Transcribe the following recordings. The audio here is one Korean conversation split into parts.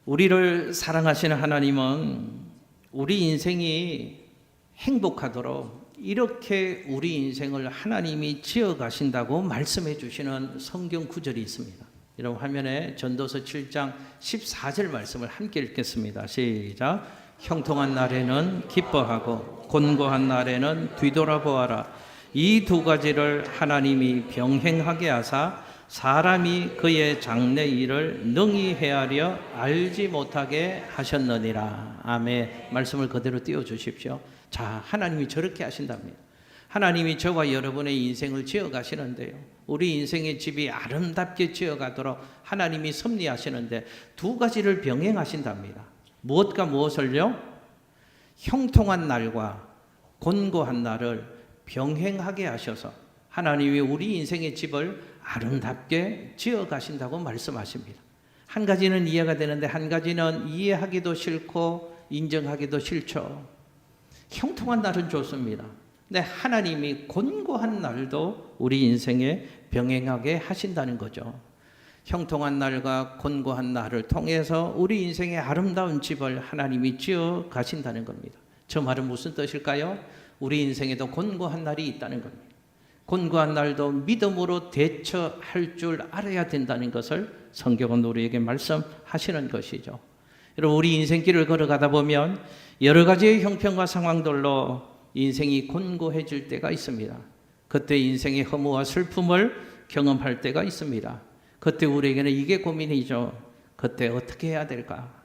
우리를 사랑하시는 하나님은 우리 인생이 행복하도록 이렇게 우리 인생을 하나님이 지어가신다고 말씀해 주시는 성경 구절이 있습니다. 여러분 화면에 전도서 7장 14절 말씀을 함께 읽겠습니다. 시작. 형통한 날에는 기뻐하고 곤고한 날에는 뒤돌아보아라. 이 두 가지를 하나님이 병행하게 하사 사람이 그의 장래 일을 능히 헤아려 알지 못하게 하셨느니라. 아멘. 말씀을 그대로 띄워주십시오. 자, 하나님이 저렇게 하신답니다. 하나님이 저와 여러분의 인생을 지어가시는데요, 우리 인생의 집이 아름답게 지어가도록 하나님이 섭리하시는데 두 가지를 병행하신답니다. 무엇과 무엇을요? 형통한 날과 곤고한 날을 병행하게 하셔서 하나님이 우리 인생의 집을 아름답게 지어가신다고 말씀하십니다. 한 가지는 이해가 되는데 한 가지는 이해하기도 싫고 인정하기도 싫죠. 형통한 날은 좋습니다. 근데 하나님이 곤고한 날도 우리 인생에 병행하게 하신다는 거죠. 형통한 날과 곤고한 날을 통해서 우리 인생의 아름다운 집을 하나님이 지어 가신다는 겁니다. 저 말은 무슨 뜻일까요? 우리 인생에도 곤고한 날이 있다는 겁니다. 곤고한 날도 믿음으로 대처할 줄 알아야 된다는 것을 성경은 우리에게 말씀하시는 것이죠. 여러분, 우리 인생길을 걸어가다 보면 여러 가지의 형편과 상황들로 인생이 곤고해질 때가 있습니다. 그때 인생의 허무와 슬픔을 경험할 때가 있습니다. 그때 우리에게는 이게 고민이죠. 그때 어떻게 해야 될까?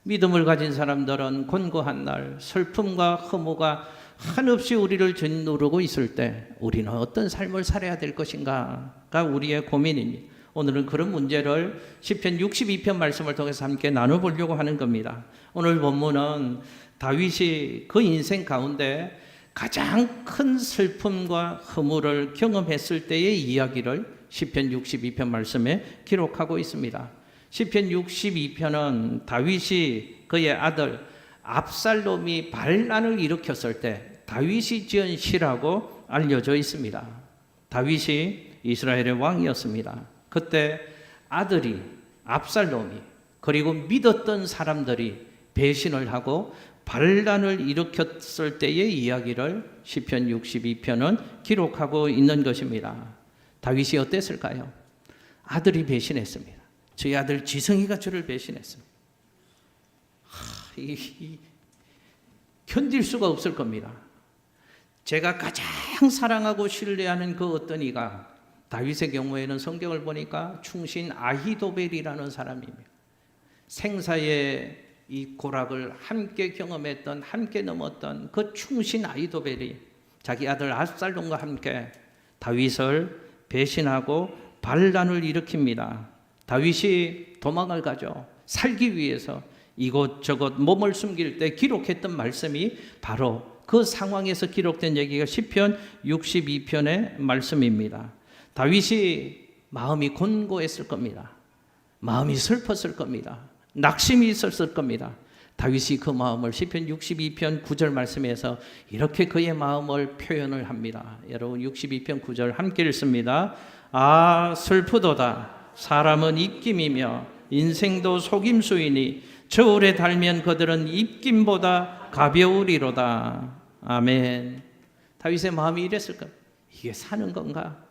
믿음을 가진 사람들은 곤고한 날, 슬픔과 허무가 한없이 우리를 짓누르고 있을 때 우리는 어떤 삶을 살아야 될 것인가가 우리의 고민입니다. 오늘은 그런 문제를 시편 62편 말씀을 통해서 함께 나눠보려고 하는 겁니다. 오늘 본문은 다윗이 그 인생 가운데 가장 큰 슬픔과 허무를 경험했을 때의 이야기를 시편 62편 말씀에 기록하고 있습니다. 시편 62편은 다윗이 그의 아들 압살롬이 반란을 일으켰을 때 다윗이 지은 시라고 알려져 있습니다. 다윗이 이스라엘의 왕이었습니다. 그때 아들이 압살롬이 그리고 믿었던 사람들이 배신을 하고 반란을 일으켰을 때의 이야기를 시편 62편은 기록하고 있는 것입니다. 다윗이 어땠을까요? 아들이 배신했습니다. 저희 아들 지성이가 저를 배신했습니다. 견딜 수가 없을 겁니다. 제가 가장 사랑하고 신뢰하는 그 어떤 이가, 다윗의 경우에는 성경을 보니까 충신 아히도벨이라는 사람입니다. 생사의 이 고락을 함께 경험했던, 함께 넘었던 그 충신 아히도벨이 자기 아들 압살롬과 함께 다윗을 배신하고 반란을 일으킵니다. 다윗이 도망을 가죠. 살기 위해서 이곳저곳 몸을 숨길 때 기록했던 말씀이 바로 그 상황에서 기록된 얘기가 시편 62편의 말씀입니다. 다윗이 마음이 곤고했을 겁니다. 마음이 슬펐을 겁니다. 낙심이 있었을 겁니다. 다윗이 그 마음을 시편 62편 9절 말씀에서 이렇게 그의 마음을 표현을 합니다. 여러분 62편 9절 함께 읽습니다. 아 슬프도다. 사람은 입김이며 인생도 속임수이니 저울에 달면 그들은 입김보다 가벼우리로다. 아멘. 다윗의 마음이 이랬을 겁니다. 이게 사는 건가?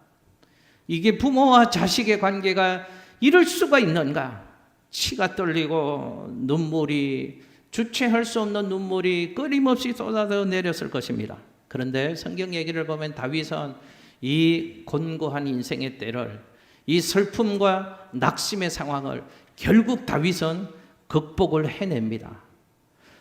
이게 부모와 자식의 관계가 이럴 수가 있는가? 치가 떨리고 눈물이, 주체할 수 없는 눈물이 끊임없이 쏟아져 내렸을 것입니다. 그런데 성경 얘기를 보면 다윗은 이 곤고한 인생의 때를, 이 슬픔과 낙심의 상황을 결국 다윗은 극복을 해냅니다.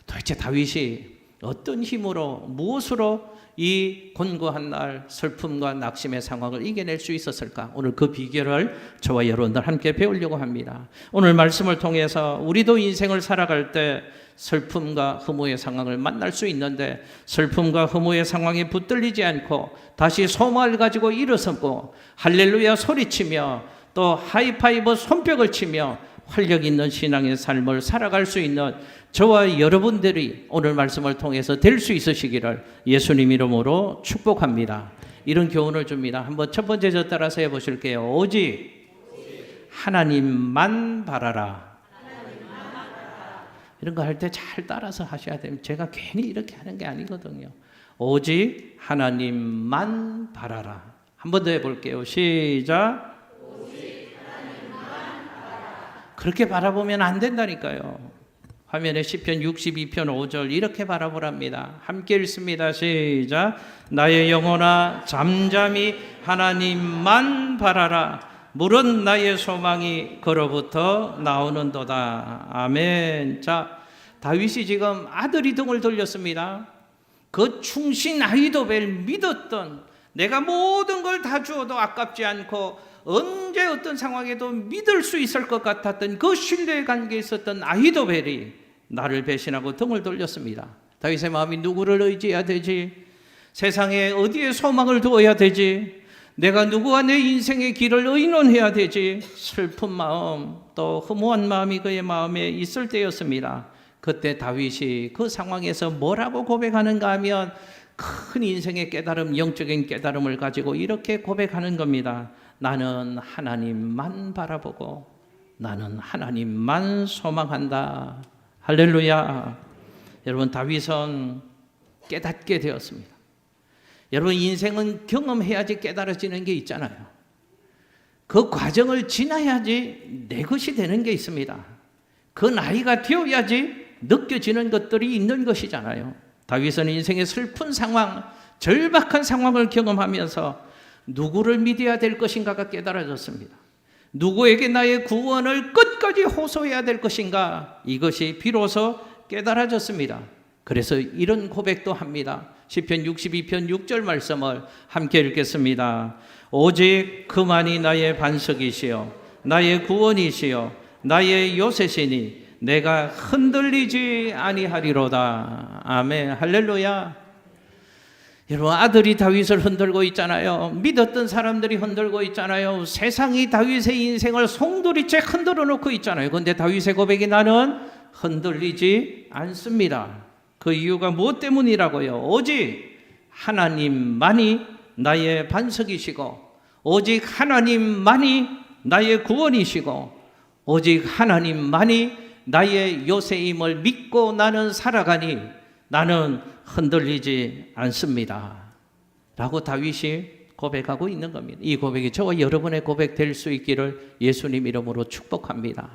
도대체 다윗이 어떤 힘으로, 무엇으로 이 곤고한 날 슬픔과 낙심의 상황을 이겨낼 수 있었을까? 오늘 그 비결을 저와 여러분들 함께 배우려고 합니다. 오늘 말씀을 통해서 우리도 인생을 살아갈 때 슬픔과 허무의 상황을 만날 수 있는데 슬픔과 허무의 상황에 붙들리지 않고 다시 소망을 가지고 일어서고 할렐루야 소리치며 또 하이파이브 손뼉을 치며 활력 있는 신앙의 삶을 살아갈 수 있는 저와 여러분들이 오늘 말씀을 통해서 될 수 있으시기를 예수님 이름으로 축복합니다. 이런 교훈을 줍니다. 한번 첫 번째 저 따라서 해보실게요. 오직 하나님만 바라라. 이런 거 할 때 잘 따라서 하셔야 됩니다. 제가 괜히 이렇게 하는 게 아니거든요. 오직 하나님만 바라라. 한 번 더 해볼게요. 시작. 오직 하나님만 바라라. 그렇게 바라보면 안 된다니까요. 화면에 시편 62편 5절 이렇게 바라보랍니다. 함께 읽습니다. 시작. 나의 영혼아 잠잠히 하나님만 바라라. 물은 나의 소망이 그로부터 나오는도다. 아멘. 자, 다윗이 지금 아들이 등을 돌렸습니다. 그 충신 아히도벨 믿었던, 내가 모든 걸 다 주어도 아깝지 않고 언제 어떤 상황에도 믿을 수 있을 것 같았던 그 신뢰의 관계에 있었던 아히도벨이 나를 배신하고 등을 돌렸습니다. 다윗의 마음이 누구를 의지해야 되지? 세상에 어디에 소망을 두어야 되지? 내가 누구와 내 인생의 길을 의논해야 되지? 슬픈 마음, 또 허무한 마음이 그의 마음에 있을 때였습니다. 그때 다윗이 그 상황에서 뭐라고 고백하는가 하면 큰 인생의 깨달음, 영적인 깨달음을 가지고 이렇게 고백하는 겁니다. 나는 하나님만 바라보고 나는 하나님만 소망한다. 할렐루야. 여러분, 다윗은 깨닫게 되었습니다. 여러분, 인생은 경험해야지 깨달아지는 게 있잖아요. 그 과정을 지나야지 내 것이 되는 게 있습니다. 그 나이가 되어야지 느껴지는 것들이 있는 것이잖아요. 다윗은 인생의 슬픈 상황, 절박한 상황을 경험하면서 누구를 믿어야 될 것인가가 깨달아졌습니다. 누구에게 나의 구원을 끝까지 호소해야 될 것인가, 이것이 비로소 깨달아졌습니다. 그래서 이런 고백도 합니다. 시편 62편 6절 말씀을 함께 읽겠습니다. 오직 그만이 나의 반석이시요 나의 구원이시요 나의 요새시니 내가 흔들리지 아니하리로다. 아멘. 할렐루야. 여러분, 아들이 다윗을 흔들고 있잖아요. 믿었던 사람들이 흔들고 있잖아요. 세상이 다윗의 인생을 송두리째 흔들어 놓고 있잖아요. 그런데 다윗의 고백이 나는 흔들리지 않습니다. 그 이유가 무엇 때문이라고요? 오직 하나님만이 나의 반석이시고 오직 하나님만이 나의 구원이시고 오직 하나님만이 나의 요새임을 믿고 나는 살아가니 나는 흔들리지 않습니다. 라고 다윗이 고백하고 있는 겁니다. 이 고백이 저와 여러분의 고백 될 수 있기를 예수님 이름으로 축복합니다.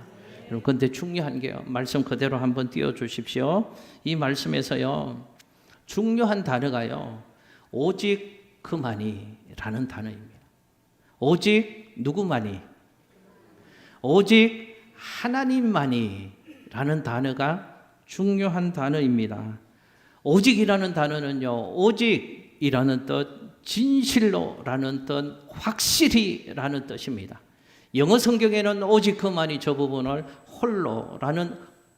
여러분, 근데 중요한 게요. 말씀 그대로 한번 띄워주십시오. 이 말씀에서요, 중요한 단어가요, 오직 그만이 라는 단어입니다. 오직 누구만이? 오직 하나님만이 라는 단어가 중요한 단어입니다. 오직이라는 단어는요, 오직이라는 뜻, 진실로라는 뜻, 확실히라는 뜻입니다. 영어 성경에는 오직 그만이 저 부분을 홀로라는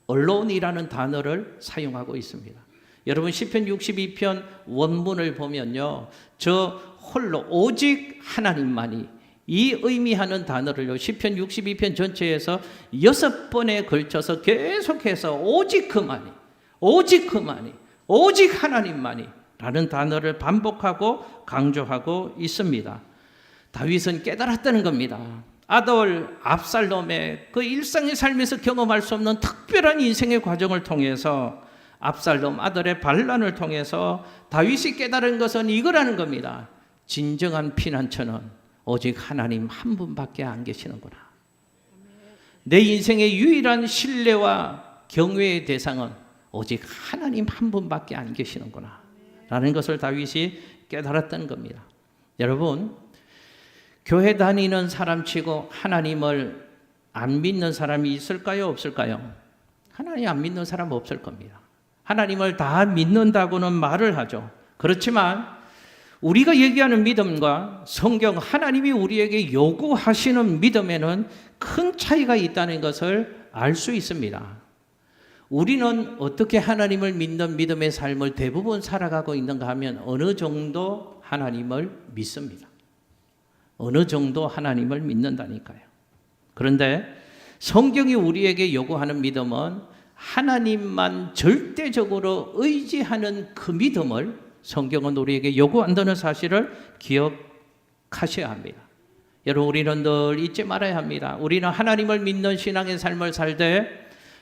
alonei라는 단어를 사용하고 있습니다. 여러분, 시편 62편 원문을 보면요, 저 홀로 오직 하나님만이, 이 의미하는 단어를요, 시편 62편 전체에서 6번에 걸쳐서 계속해서 오직 그만이, 오직 그만이, 오직 하나님만이 라는 단어를 반복하고 강조하고 있습니다. 다윗은 깨달았다는 겁니다. 아들 압살롬의 그 일상의 삶에서 경험할 수 없는 특별한 인생의 과정을 통해서, 압살롬 아들의 반란을 통해서 다윗이 깨달은 것은 이거라는 겁니다. 진정한 피난처는 오직 하나님 한 분밖에 안 계시는구나. 내 인생의 유일한 신뢰와 경외의 대상은 오직 하나님 한 분밖에 안 계시는구나 라는 것을 다윗이 깨달았던 겁니다. 여러분, 교회 다니는 사람치고 하나님을 안 믿는 사람이 있을까요? 없을까요? 하나님 안 믿는 사람 없을 겁니다. 하나님을 다 믿는다고는 말을 하죠. 그렇지만 우리가 얘기하는 믿음과 성경 하나님이 우리에게 요구하시는 믿음에는 큰 차이가 있다는 것을 알 수 있습니다. 우리는 어떻게 하나님을 믿는 믿음의 삶을 대부분 살아가고 있는가 하면 어느 정도 하나님을 믿습니다. 어느 정도 하나님을 믿는다니까요. 그런데 성경이 우리에게 요구하는 믿음은 하나님만 절대적으로 의지하는 그 믿음을 성경은 우리에게 요구한다는 사실을 기억하셔야 합니다. 여러분, 우리는 늘 잊지 말아야 합니다. 우리는 하나님을 믿는 신앙의 삶을 살 때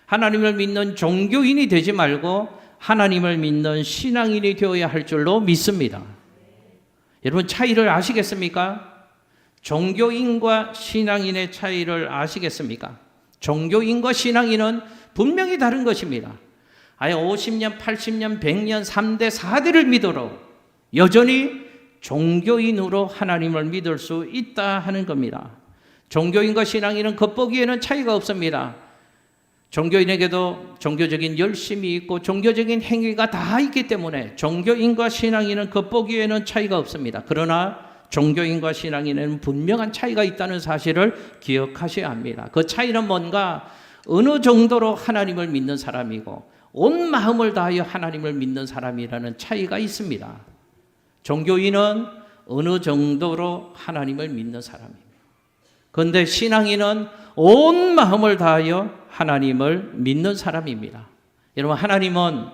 하나님을 믿는 종교인이 되지 말고 하나님을 믿는 신앙인이 되어야 할 줄로 믿습니다. 여러분 차이를 아시겠습니까? 종교인과 신앙인의 차이를 아시겠습니까? 종교인과 신앙인은 분명히 다른 것입니다. 아예 50년, 80년, 100년, 3대, 4대를 믿어도 여전히 종교인으로 하나님을 믿을 수 있다 하는 겁니다. 종교인과 신앙인은 겉보기에는 차이가 없습니다. 종교인에게도 종교적인 열심이 있고 종교적인 행위가 다 있기 때문에 종교인과 신앙인은 겉보기에는 차이가 없습니다. 그러나 종교인과 신앙인에는 분명한 차이가 있다는 사실을 기억하셔야 합니다. 그 차이는 뭔가 어느 정도로 하나님을 믿는 사람이고 온 마음을 다하여 하나님을 믿는 사람이라는 차이가 있습니다. 종교인은 어느 정도로 하나님을 믿는 사람입니다. 그런데 신앙인은 온 마음을 다하여 하나님을 믿는 사람입니다. 여러분 하나님은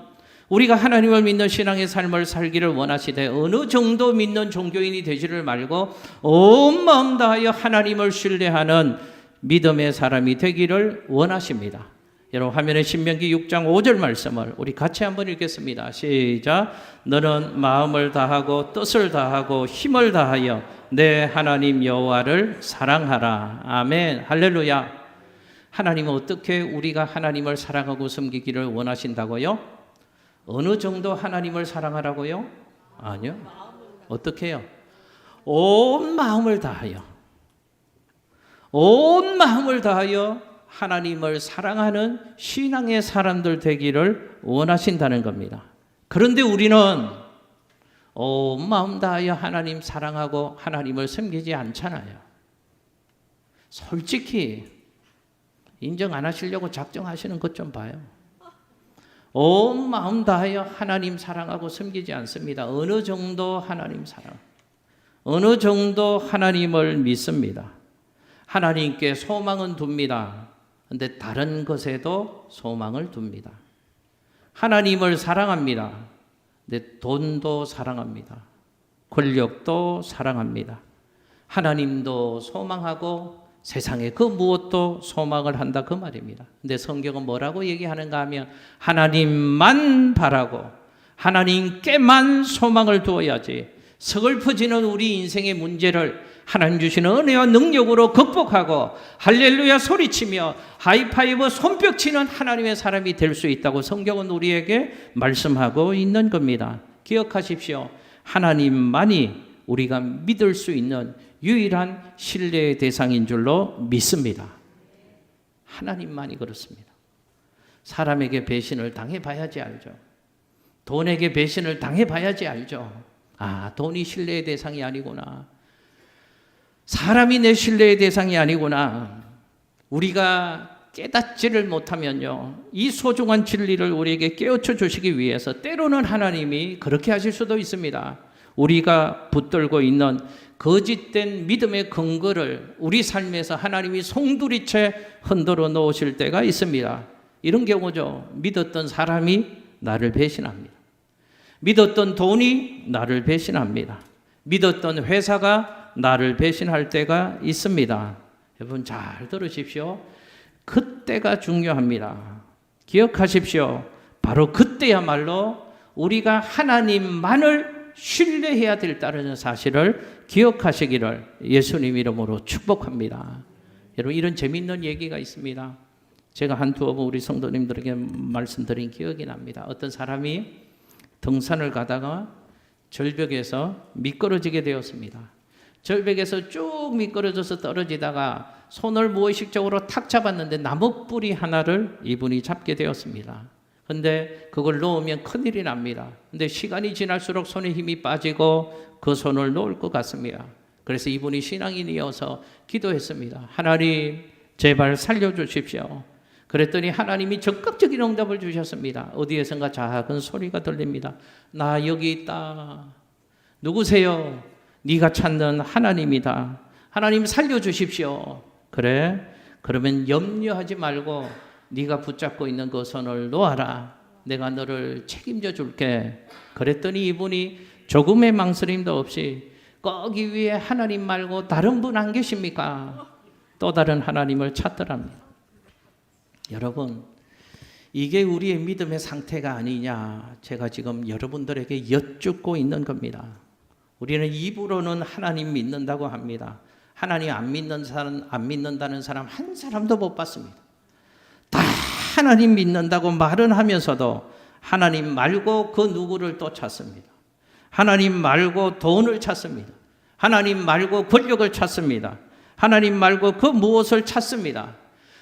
우리가 하나님을 믿는 신앙의 삶을 살기를 원하시되 어느 정도 믿는 종교인이 되지를 말고 온 마음 다하여 하나님을 신뢰하는 믿음의 사람이 되기를 원하십니다. 여러분 화면에 신명기 6장 5절 말씀을 우리 같이 한번 읽겠습니다. 시작. 너는 마음을 다하고 뜻을 다하고 힘을 다하여 내 하나님 여호와를 사랑하라. 아멘. 할렐루야. 하나님은 어떻게 우리가 하나님을 사랑하고 섬기기를 원하신다고요? 어느 정도 하나님을 사랑하라고요? 아니요. 어떻게 해요? 온 마음을 다하여 온 마음을 다하여 하나님을 사랑하는 신앙의 사람들 되기를 원하신다는 겁니다. 그런데 우리는 온 마음 다하여 하나님 사랑하고 하나님을 섬기지 않잖아요. 솔직히 인정 안 하시려고 작정하시는 것 좀 봐요. 온 마음 다하여 하나님 사랑하고 섬기지 않습니다. 어느 정도 하나님 사랑, 어느 정도 하나님을 믿습니다. 하나님께 소망은 둡니다. 그런데 다른 것에도 소망을 둡니다. 하나님을 사랑합니다. 근데 돈도 사랑합니다. 권력도 사랑합니다. 하나님도 소망하고 세상에 그 무엇도 소망을 한다 그 말입니다. 근데 성경은 뭐라고 얘기하는가 하면 하나님만 바라고 하나님께만 소망을 두어야지 서글퍼지는 우리 인생의 문제를 하나님 주시는 은혜와 능력으로 극복하고 할렐루야 소리치며 하이파이브 손뼉치는 하나님의 사람이 될 수 있다고 성경은 우리에게 말씀하고 있는 겁니다. 기억하십시오. 하나님만이 우리가 믿을 수 있는 유일한 신뢰의 대상인 줄로 믿습니다. 하나님만이 그렇습니다. 사람에게 배신을 당해봐야지 알죠. 돈에게 배신을 당해봐야지 알죠. 아, 돈이 신뢰의 대상이 아니구나. 사람이 내 신뢰의 대상이 아니구나. 우리가 깨닫지를 못하면요, 이 소중한 진리를 우리에게 깨우쳐 주시기 위해서 때로는 하나님이 그렇게 하실 수도 있습니다. 우리가 붙들고 있는 거짓된 믿음의 근거를 우리 삶에서 하나님이 송두리째 흔들어 놓으실 때가 있습니다. 이런 경우죠. 믿었던 사람이 나를 배신합니다. 믿었던 돈이 나를 배신합니다. 믿었던 회사가 나를 배신할 때가 있습니다. 여러분 잘 들으십시오. 그때가 중요합니다. 기억하십시오. 바로 그때야말로 우리가 하나님만을 신뢰해야 된다는 사실을 기억하시기를 예수님 이름으로 축복합니다. 여러분 이런 재미있는 얘기가 있습니다. 제가 한두어 번 우리 성도님들에게 말씀드린 기억이 납니다. 어떤 사람이 등산을 가다가 절벽에서 미끄러지게 되었습니다. 절벽에서 쭉 미끄러져서 떨어지다가 손을 무의식적으로 탁 잡았는데 나무 뿌리 하나를 이분이 잡게 되었습니다. 근데 그걸 놓으면 큰일이 납니다. 근데 시간이 지날수록 손에 힘이 빠지고 그 손을 놓을 것 같습니다. 그래서 이분이 신앙인이어서 기도했습니다. 하나님 제발 살려주십시오. 그랬더니 하나님이 적극적인 응답을 주셨습니다. 어디에선가 작은 소리가 들립니다. 나 여기 있다. 누구세요? 네가 찾는 하나님이다. 하나님 살려주십시오. 그래? 그러면 염려하지 말고 네가 붙잡고 있는 그 손을 놓아라. 내가 너를 책임져 줄게. 그랬더니 이분이 조금의 망설임도 없이 거기 위에 하나님 말고 다른 분 안 계십니까? 또 다른 하나님을 찾더랍니다. 여러분 이게 우리의 믿음의 상태가 아니냐, 제가 지금 여러분들에게 여쭙고 있는 겁니다. 우리는 입으로는 하나님 믿는다고 합니다. 하나님 안 믿는다는 사람 한 사람도 못 봤습니다. 다 하나님 믿는다고 말은 하면서도 하나님 말고 그 누구를 또 찾습니다. 하나님 말고 돈을 찾습니다. 하나님 말고 권력을 찾습니다. 하나님 말고 그 무엇을 찾습니다.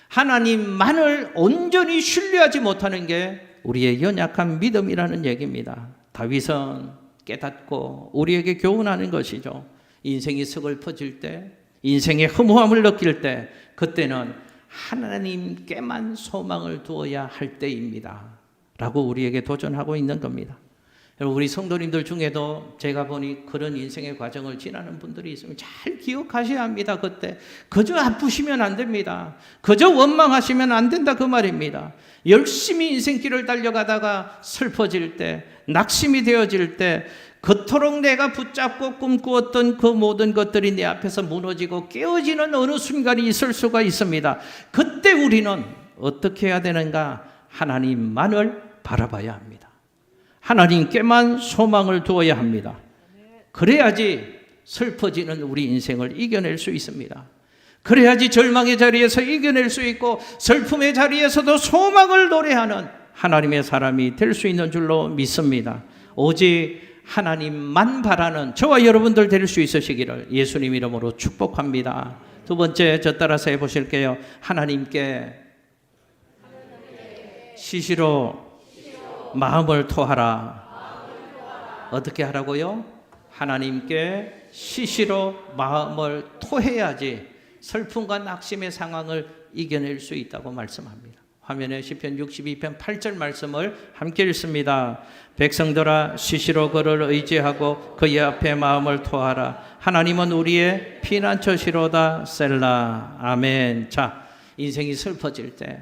하나님만을 온전히 신뢰하지 못하는 게 우리의 연약한 믿음이라는 얘기입니다. 다윗은 깨닫고 우리에게 교훈하는 것이죠. 인생이 서글퍼질 때, 인생의 허무함을 느낄 때, 그때는 하나님께만 소망을 두어야 할 때입니다 라고 우리에게 도전하고 있는 겁니다. 우리 성도님들 중에도 제가 보니 그런 인생의 과정을 지나는 분들이 있으면 잘 기억하셔야 합니다. 그때 그저 아프시면 안 됩니다. 그저 원망하시면 안 된다, 그 말입니다. 열심히 인생길을 달려가다가 슬퍼질 때, 낙심이 되어질 때, 그토록 내가 붙잡고 꿈꾸었던 그 모든 것들이 내 앞에서 무너지고 깨어지는 어느 순간이 있을 수가 있습니다. 그때 우리는 어떻게 해야 되는가? 하나님만을 바라봐야 합니다. 하나님께만 소망을 두어야 합니다. 그래야지 슬퍼지는 우리 인생을 이겨낼 수 있습니다. 그래야지 절망의 자리에서 이겨낼 수 있고 슬픔의 자리에서도 소망을 노래하는 하나님의 사람이 될 수 있는 줄로 믿습니다. 오직 하나님만 바라는 저와 여러분들 될 수 있으시기를 예수님 이름으로 축복합니다. 두 번째, 저 따라서 해보실게요. 하나님께 시시로 마음을 토하라. 어떻게 하라고요? 하나님께 시시로 마음을 토해야지 슬픔과 낙심의 상황을 이겨낼 수 있다고 말씀합니다. 화면에 시편 62편 8절 말씀을 함께 읽습니다. 백성들아, 시시로 그를 의지하고 그의 앞에 마음을 토하라. 하나님은 우리의 피난처시로다. 셀라. 아멘. 자, 인생이 슬퍼질 때,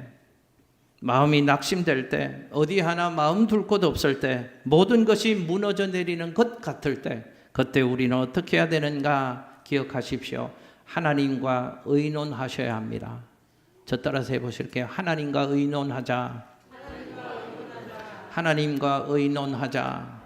마음이 낙심될 때, 어디 하나 마음 둘 곳 없을 때, 모든 것이 무너져 내리는 것 같을 때, 그때 우리는 어떻게 해야 되는가? 기억하십시오. 하나님과 의논하셔야 합니다. 저 따라서 해보실게요. 하나님과 의논하자. 하나님과 의논하자.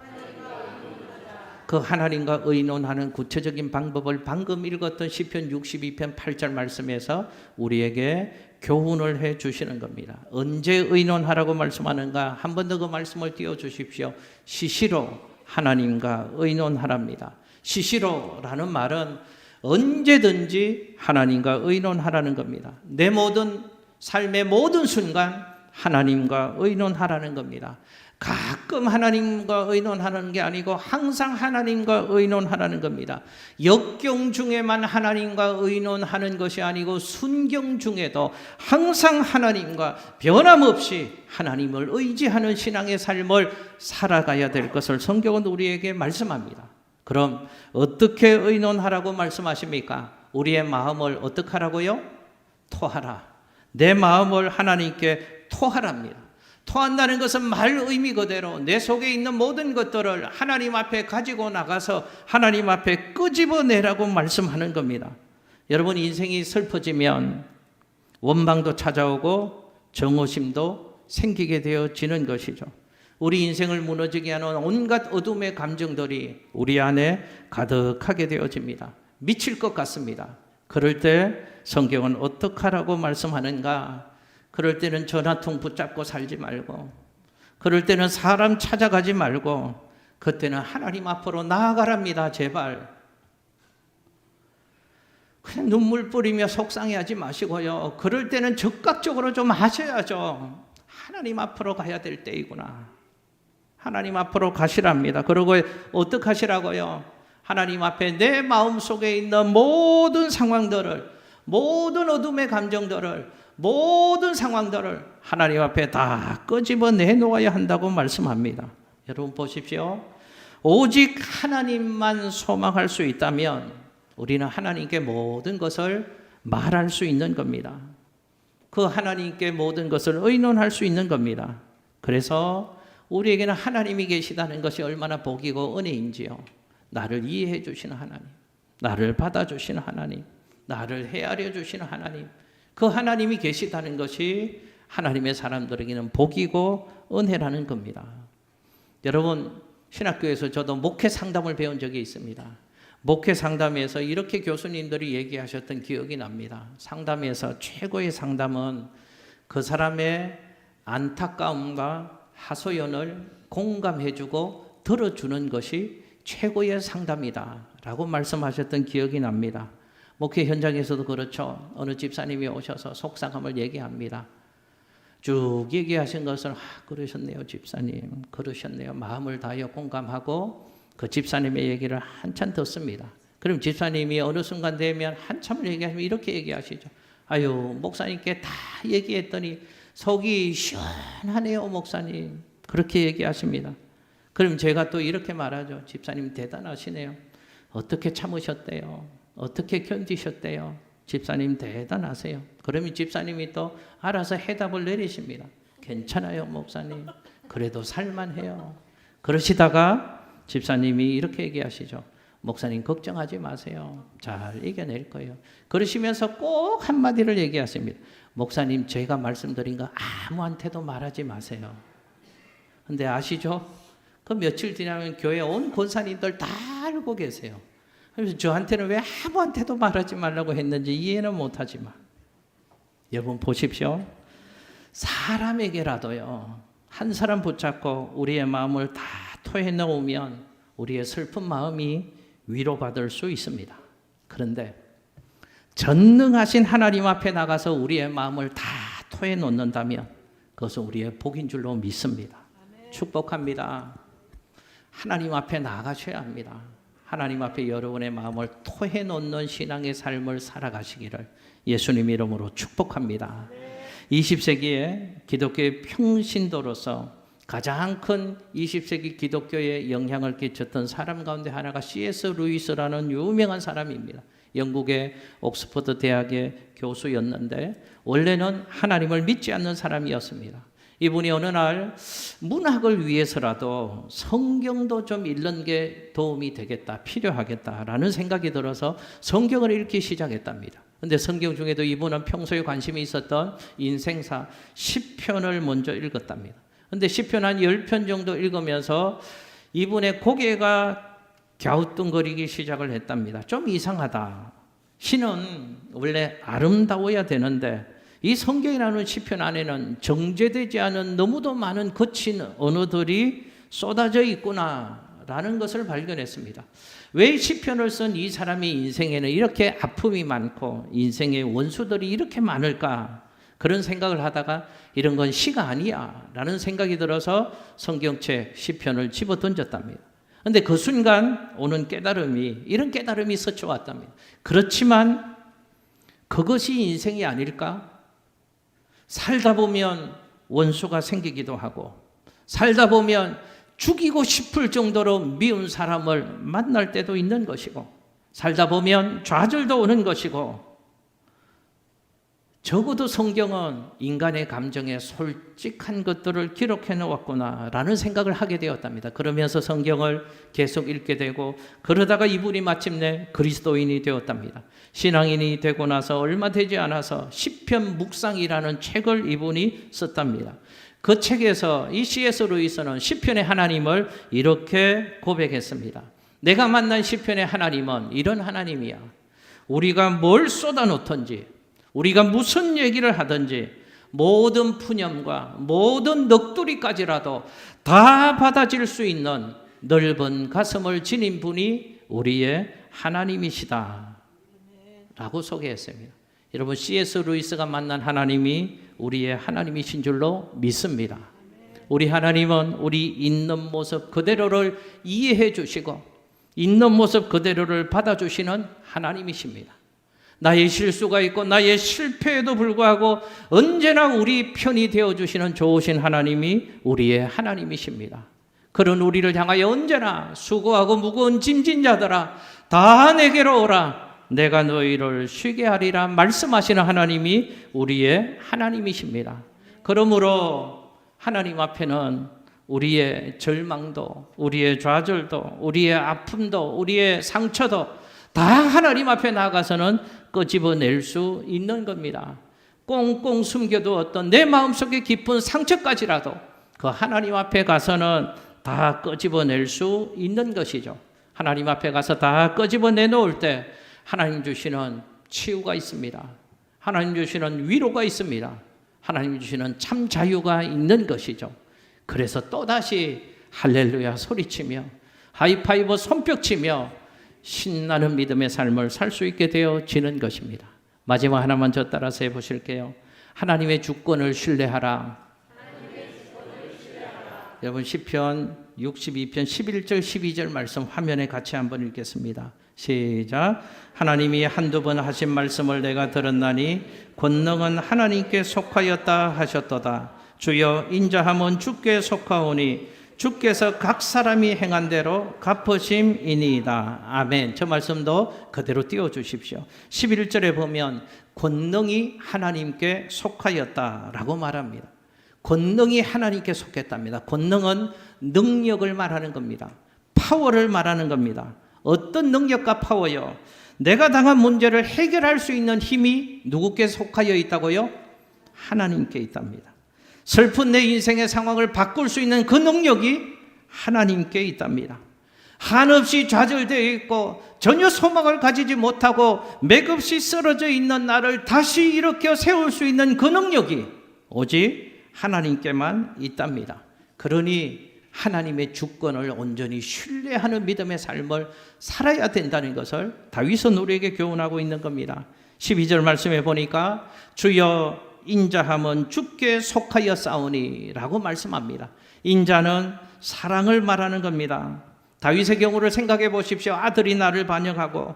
그 하나님과 의논하는 구체적인 방법을 방금 읽었던 시편 62편 8절 말씀에서 우리에게 교훈을 해 주시는 겁니다. 언제 의논하라고 말씀하는가? 한 번 더 그 말씀을 띄워 주십시오. 시시로 하나님과 의논하랍니다. 시시로라는 말은 언제든지 하나님과 의논하라는 겁니다. 내 모든 삶의 모든 순간 하나님과 의논하라는 겁니다. 가끔 하나님과 의논하는 게 아니고 항상 하나님과 의논하라는 겁니다. 역경 중에만 하나님과 의논하는 것이 아니고 순경 중에도 항상 하나님과 변함없이 하나님을 의지하는 신앙의 삶을 살아가야 될 것을 성경은 우리에게 말씀합니다. 그럼 어떻게 의논하라고 말씀하십니까? 우리의 마음을 어떻게 하라고요? 토하라. 내 마음을 하나님께 토하랍니다. 토한다는 것은 말 의미 그대로 내 속에 있는 모든 것들을 하나님 앞에 가지고 나가서 하나님 앞에 끄집어내라고 말씀하는 겁니다. 여러분, 인생이 슬퍼지면 원망도 찾아오고 정오심도 생기게 되어지는 것이죠. 우리 인생을 무너지게 하는 온갖 어둠의 감정들이 우리 안에 가득하게 되어집니다. 미칠 것 같습니다. 그럴 때 성경은 어떻게 하라고 말씀하는가? 그럴 때는 전화통 붙잡고 살지 말고, 그럴 때는 사람 찾아가지 말고, 그때는 하나님 앞으로 나아가랍니다. 제발. 그냥 눈물 뿌리며 속상해하지 마시고요. 그럴 때는 적극적으로 좀 하셔야죠. 하나님 앞으로 가야 될 때이구나. 하나님 앞으로 가시랍니다. 그리고 어떻게 하시라고요? 하나님 앞에 내 마음속에 있는 모든 상황들을, 모든 어둠의 감정들을, 모든 상황들을 하나님 앞에 다 끄집어 내놓아야 한다고 말씀합니다. 여러분 보십시오. 오직 하나님만 소망할 수 있다면 우리는 하나님께 모든 것을 말할 수 있는 겁니다. 그 하나님께 모든 것을 의논할 수 있는 겁니다. 그래서 우리에게는 하나님이 계시다는 것이 얼마나 복이고 은혜인지요. 나를 이해해 주시는 하나님, 나를 받아주시는 하나님, 나를 헤아려 주시는 하나님, 그 하나님이 계시다는 것이 하나님의 사람들에게는 복이고 은혜라는 겁니다. 여러분, 신학교에서 저도 목회 상담을 배운 적이 있습니다. 목회 상담에서 이렇게 교수님들이 얘기하셨던 기억이 납니다. 상담에서 최고의 상담은 그 사람의 안타까움과 하소연을 공감해주고 들어주는 것이 최고의 상담이다 라고 말씀하셨던 기억이 납니다. 목회 현장에서도 그렇죠. 어느 집사님이 오셔서 속상함을 얘기합니다. 쭉 얘기하신 것을 그러셨네요 집사님, 그러셨네요. 마음을 다하여 공감하고 그 집사님의 얘기를 한참 듣습니다. 그럼 집사님이 어느 순간 되면 한참을 얘기하시면 이렇게 얘기하시죠. 아유, 목사님께 다 얘기했더니 속이 시원하네요 목사님. 그렇게 얘기하십니다. 그럼 제가 또 이렇게 말하죠. 집사님 대단하시네요. 어떻게 참으셨대요? 어떻게 견디셨대요? 집사님 대단하세요. 그러면 집사님이 또 알아서 해답을 내리십니다. 괜찮아요 목사님. 그래도 살만해요. 그러시다가 집사님이 이렇게 얘기하시죠. 목사님 걱정하지 마세요. 잘 이겨낼 거예요. 그러시면서 꼭 한마디를 얘기하십니다. 목사님 제가 말씀드린 거 아무한테도 말하지 마세요. 근데 아시죠? 그 며칠 지나면 교회 온 권사님들 다 알고 계세요. 그래서 저한테는 왜 아무한테도 말하지 말라고 했는지 이해는 못하지만 여러분 보십시오. 사람에게라도요. 한 사람 붙잡고 우리의 마음을 다 토해놓으면 우리의 슬픈 마음이 위로받을 수 있습니다. 그런데 전능하신 하나님 앞에 나가서 우리의 마음을 다 토해놓는다면 그것은 우리의 복인 줄로 믿습니다. 축복합니다. 하나님 앞에 나가셔야 합니다. 하나님 앞에 여러분의 마음을 토해놓는 신앙의 삶을 살아가시기를 예수님 이름으로 축복합니다. 20세기에 기독교의 평신도로서 가장 큰 20세기 기독교에 영향을 끼쳤던 사람 가운데 하나가 C.S. 루이스라는 유명한 사람입니다. 영국의 옥스퍼드 대학의 교수였는데 원래는 하나님을 믿지 않는 사람이었습니다. 이분이 어느 날 문학을 위해서라도 성경도 좀 읽는 게 도움이 되겠다, 필요하겠다라는 생각이 들어서 성경을 읽기 시작했답니다. 그런데 성경 중에도 이분은 평소에 관심이 있었던 인생사 시편을 먼저 읽었답니다. 그런데 시편 한 10편 정도 읽으면서 이분의 고개가 갸우뚱거리기 시작을 했답니다. 좀 이상하다. 시는 원래 아름다워야 되는데 이 성경에 나오는 시편 안에는 정제되지 않은 너무도 많은 거친 언어들이 쏟아져 있구나라는 것을 발견했습니다. 왜 시편을 쓴 이 사람의 인생에는 이렇게 아픔이 많고 인생의 원수들이 이렇게 많을까? 그런 생각을 하다가 이런 건 시가 아니야 라는 생각이 들어서 성경책 시편을 집어 던졌답니다. 그런데 그 순간 오는 깨달음이, 이런 깨달음이 스쳐왔답니다. 그렇지만 그것이 인생이 아닐까? 살다 보면 원수가 생기기도 하고 살다 보면 죽이고 싶을 정도로 미운 사람을 만날 때도 있는 것이고 살다 보면 좌절도 오는 것이고 적어도 성경은 인간의 감정에 솔직한 것들을 기록해 놓았구나라는 생각을 하게 되었답니다. 그러면서 성경을 계속 읽게 되고 그러다가 이분이 마침내 그리스도인이 되었답니다. 신앙인이 되고 나서 얼마 되지 않아서 시편 묵상이라는 책을 이분이 썼답니다. 그 책에서 이 C.S. 루이스는 시편의 하나님을 이렇게 고백했습니다. 내가 만난 시편의 하나님은 이런 하나님이야. 우리가 뭘 쏟아놓든지 우리가 무슨 얘기를 하든지 모든 푸념과 모든 넋두리까지라도 다 받아질 수 있는 넓은 가슴을 지닌 분이 우리의 하나님이시다 라고 소개했습니다. 여러분 C.S. 루이스가 만난 하나님이 우리의 하나님이신 줄로 믿습니다. 우리 하나님은 우리 있는 모습 그대로를 이해해 주시고 있는 모습 그대로를 받아주시는 하나님이십니다. 나의 실수가 있고 나의 실패에도 불구하고 언제나 우리 편이 되어주시는 좋으신 하나님이 우리의 하나님이십니다. 그런 우리를 향하여 언제나 수고하고 무거운 짐진 자들아 다 내게로 오라 내가 너희를 쉬게 하리라 말씀하시는 하나님이 우리의 하나님이십니다. 그러므로 하나님 앞에는 우리의 절망도 우리의 좌절도 우리의 아픔도 우리의 상처도 다 하나님 앞에 나가서는 끄집어낼 수 있는 겁니다. 꽁꽁 숨겨두었던 내 마음속에 깊은 상처까지라도 그 하나님 앞에 가서는 다 끄집어낼 수 있는 것이죠. 하나님 앞에 가서 다 끄집어내 놓을 때 하나님 주시는 치유가 있습니다. 하나님 주시는 위로가 있습니다. 하나님 주시는 참 자유가 있는 것이죠. 그래서 또다시 할렐루야 소리치며 하이파이브 손뼉치며 신나는 믿음의 삶을 살 수 있게 되어지는 것입니다. 마지막 하나만 저 따라서 해보실게요. 하나님의 주권을 신뢰하라. 여러분 시편 62편 11절 12절 말씀 화면에 같이 한번 읽겠습니다. 시작. 하나님이 한두 번 하신 말씀을 내가 들었나니 권능은 하나님께 속하였다 하셨도다. 주여 인자함은 주께 속하오니 주께서 각 사람이 행한 대로 갚으심이니이다. 아멘. 저 말씀도 그대로 띄워주십시오. 11절에 보면 권능이 하나님께 속하였다라고 말합니다. 권능이 하나님께 속했답니다. 권능은 능력을 말하는 겁니다. 파워를 말하는 겁니다. 어떤 능력과 파워요? 내가 당한 문제를 해결할 수 있는 힘이 누구께 속하여 있다고요? 하나님께 있답니다. 슬픈 내 인생의 상황을 바꿀 수 있는 그 능력이 하나님께 있답니다. 한없이 좌절되어 있고 전혀 소망을 가지지 못하고 맥없이 쓰러져 있는 나를 다시 일으켜 세울 수 있는 그 능력이 오직 하나님께만 있답니다. 그러니 하나님의 주권을 온전히 신뢰하는 믿음의 삶을 살아야 된다는 것을 다윗은 우리에게 교훈하고 있는 겁니다. 12절 말씀해 보니까 주여 인자함은 주께 속하여 싸우니 라고 말씀합니다. 인자는 사랑을 말하는 겁니다. 다윗의 경우를 생각해 보십시오. 아들이 나를 반역하고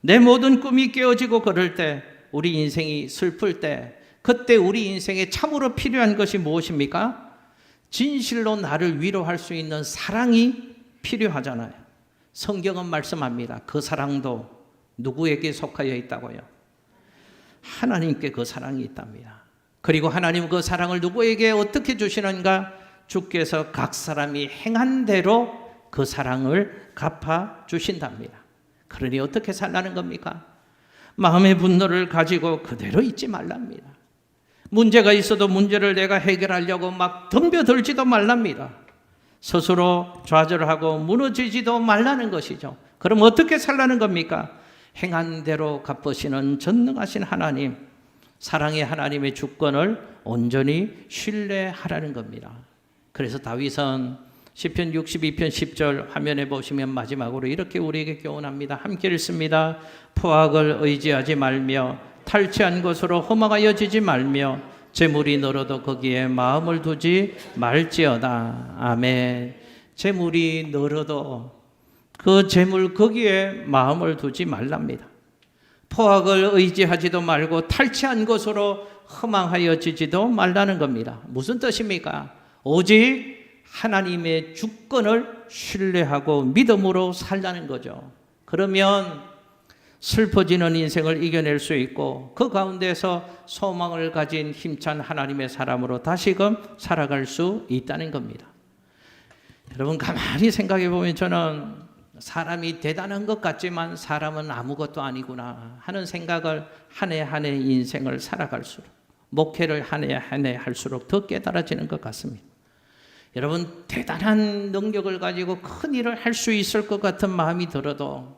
내 모든 꿈이 깨어지고 그럴 때, 우리 인생이 슬플 때, 그때 우리 인생에 참으로 필요한 것이 무엇입니까? 진실로 나를 위로할 수 있는 사랑이 필요하잖아요. 성경은 말씀합니다. 그 사랑도 누구에게 속하여 있다고요? 하나님께 그 사랑이 있답니다. 그리고 하나님은 그 사랑을 누구에게 어떻게 주시는가? 주께서 각 사람이 행한 대로 그 사랑을 갚아 주신답니다. 그러니 어떻게 살라는 겁니까? 마음의 분노를 가지고 그대로 있지 말랍니다. 문제가 있어도 문제를 내가 해결하려고 막 덤벼들지도 말랍니다. 스스로 좌절하고 무너지지도 말라는 것이죠. 그럼 어떻게 살라는 겁니까? 행한 대로 갚으시는 전능하신 하나님, 사랑의 하나님의 주권을 온전히 신뢰하라는 겁니다. 그래서 다윗은 시편 62편 10절 화면에 보시면 마지막으로 이렇게 우리에게 교훈합니다. 함께 읽습니다. 포악을 의지하지 말며 탈취한 것으로 허망하여지지 말며 재물이 늘어도 거기에 마음을 두지 말지어다. 아멘. 재물이 늘어도 그 재물 거기에 마음을 두지 말랍니다. 포악을 의지하지도 말고 탈취한 것으로 허망하여지지도 말라는 겁니다. 무슨 뜻입니까? 오직 하나님의 주권을 신뢰하고 믿음으로 살라는 거죠. 그러면 슬퍼지는 인생을 이겨낼 수 있고 그 가운데서 소망을 가진 힘찬 하나님의 사람으로 다시금 살아갈 수 있다는 겁니다. 여러분 가만히 생각해 보면 저는 사람이 대단한 것 같지만 사람은 아무것도 아니구나 하는 생각을 한 해 한 해 인생을 살아갈수록, 목회를 한 해 한 해 할수록 더 깨달아지는 것 같습니다. 여러분 대단한 능력을 가지고 큰 일을 할 수 있을 것 같은 마음이 들어도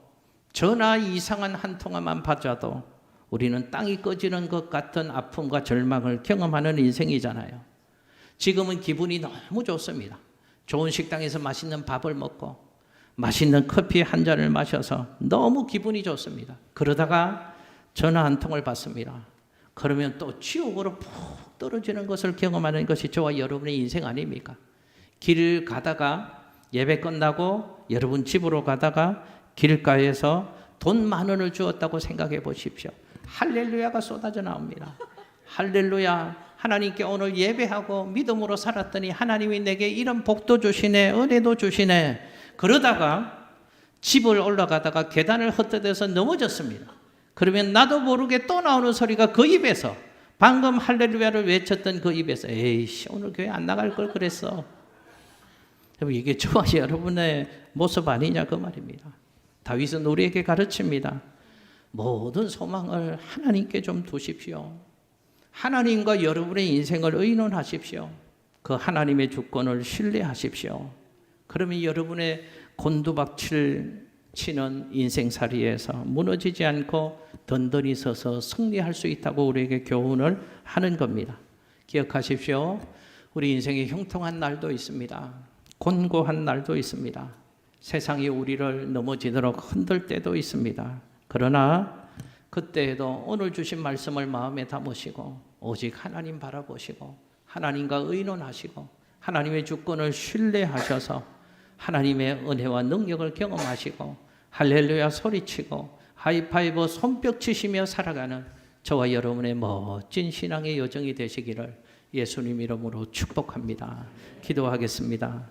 전화 이상한 한 통화만 받아도 우리는 땅이 꺼지는 것 같은 아픔과 절망을 경험하는 인생이잖아요. 지금은 기분이 너무 좋습니다. 좋은 식당에서 맛있는 밥을 먹고 맛있는 커피 한 잔을 마셔서 너무 기분이 좋습니다. 그러다가 전화 한 통을 받습니다. 그러면 또 지옥으로 푹 떨어지는 것을 경험하는 것이 저와 여러분의 인생 아닙니까? 길 가다가 예배 끝나고 여러분 집으로 가다가 길가에서 돈 10,000원을 주었다고 생각해 보십시오. 할렐루야가 쏟아져 나옵니다. 할렐루야, 하나님께 오늘 예배하고 믿음으로 살았더니 하나님이 내게 이런 복도 주시네, 은혜도 주시네. 그러다가 집을 올라가다가 계단을 헛디뎌서 넘어졌습니다. 그러면 나도 모르게 또 나오는 소리가 그 입에서, 방금 할렐루야를 외쳤던 그 입에서, 에이씨 오늘 교회 안 나갈 걸 그랬어. 이게 저와 여러분의 모습 아니냐 그 말입니다. 다윗은 우리에게 가르칩니다. 모든 소망을 하나님께 좀 두십시오. 하나님과 여러분의 인생을 의논하십시오. 그 하나님의 주권을 신뢰하십시오. 그러면 여러분의 곤두박질 치는 인생살이에서 무너지지 않고 든든히 서서 승리할 수 있다고 우리에게 교훈을 하는 겁니다. 기억하십시오. 우리 인생에 형통한 날도 있습니다. 곤고한 날도 있습니다. 세상이 우리를 넘어지도록 흔들 때도 있습니다. 그러나 그때에도 오늘 주신 말씀을 마음에 담으시고 오직 하나님 바라보시고 하나님과 의논하시고 하나님의 주권을 신뢰하셔서 하나님의 은혜와 능력을 경험하시고 할렐루야 소리치고 하이파이브 손뼉 치시며 살아가는 저와 여러분의 멋진 신앙의 여정이 되시기를 예수님 이름으로 축복합니다. 기도하겠습니다.